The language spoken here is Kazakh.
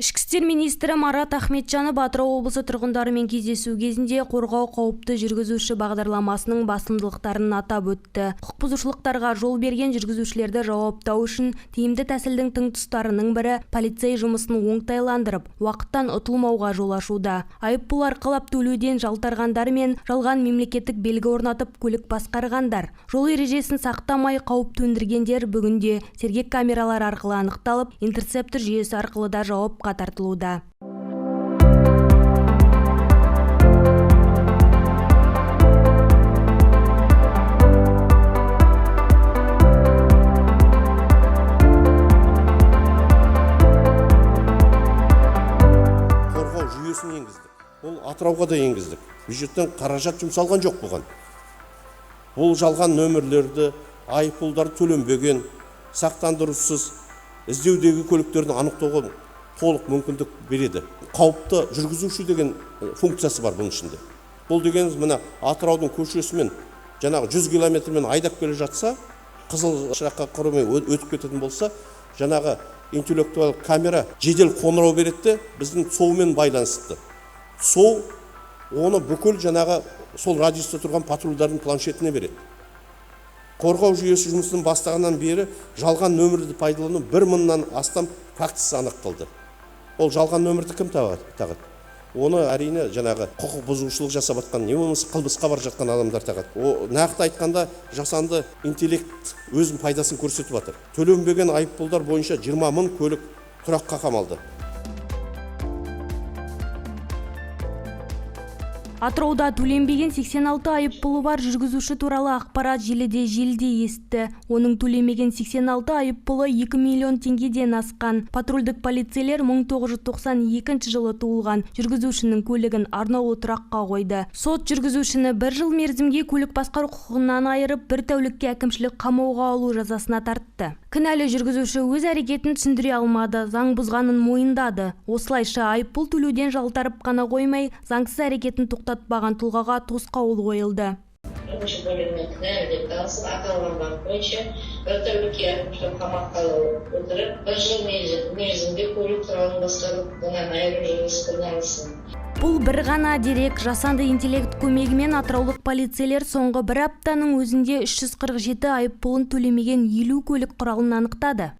Ішкі істер министрі Марат Ахметжанов Атырау облысы тұрғындарымен кездесу кезінде қорғау қауіпті жүргізуші бағдарламасының басымдылықтарын атап өтті. Құқық бұзушылықтарға жол берген жүргізушілерді жауаптау үшін тиімді тәсілдің тың тұстарының бірі полицей жұмысын оңтайландырып, уақыттан ұтылмауға жол ашуда. Айыппұл арқылап төлеуден жалтарғандар мен жалған мемлекеттік белгі орнатып көлік басқарғандар, жол ережесін сақтамай қауіп төндіргендер бүгінде сергек камералар арқылы анықталып, интерцептор жүйесі арқылы да жауапқа тартылуда. Қорғау жүйесін енгіздік. Ол Атырауға да енгіздік. Бюджеттен қаражат жұмсалған жоқ бұған. Бұл жалған нөмірлерді, айыппұлдар төленбеген, сақтандырусыз іздеудегі көліктерді анықтауға толық мүмкіндік береді. Қауіпті жүргізуші деген функциясы бар бұның ішінде. Бұл дегеніміз мына Атыраудың көшесімен жаңағы 100 километрмен айдап келе жатса, қызыл шыраққа қарамай өтіп кететін болса, жаңағы интеллектуал камера жедел қоңырау береді, біздің ЦОУ-мен байланысты. ЦОУ оны бүкіл жаңағы сол радиуста тұрған патрульдардың планшетіне береді. Қорғау жүйесі жұмысының бастағаннан бері жалған нөмірді пайдалану 1000-нан астам фактісі анықталды. Ол жалған нөмірді кім тағады? Оны әрине жаңағы құқық бұзушылық жасап жатқан, не болмаса қылмысқа бар жатқан адамдар тағады. О нақты айтқанда жасанды интеллект өзінің пайдасын көрсетіп жатыр. Төленбеген айыппұлдар бойынша 20 000 көлік тұраққа қамалды. Атырауда төленбеген 86 айыппұлы бар жүргізуші туралы ақпарат желіде естті. Оның төлемеген 86 айыппұлы 2 миллион теңгеден асқан. Патрульдік полицейлер 1992 жылы туылған жүргізушінің көлігін арнаулы тұраққа қойды. Сот жүргізушіні 1 жыл мерзімге көлік басқару құқығынан айырып, 1 тәулікке әкімшілік қамауға алу жазасына тартты. Кінәлі жүргізуші өз әрекетін түсіндіре алмады, заң бұзғанын мойындады. Осылайша айыппұл төлеуден жалтарып қана қоймай, заңсыз әрекетін тоқтатпаған тұлғаға тосқауыл қойылды. Рабочий бөлімінің кінәлі деп танысып, аталған бап бойынша 1 тәулікке әкімшілік қамаққа отырып, 1 жыл мерзімде көлік құралын басқару құқығынан айыру жазасына алынсын. Бұл бір ғана дерек. Жасанды интеллект көмегімен атыраулық полицейлер соңғы 1 аптаның өзінде 347 айыппұлын төлемеген 50 көлік құралын анықтады.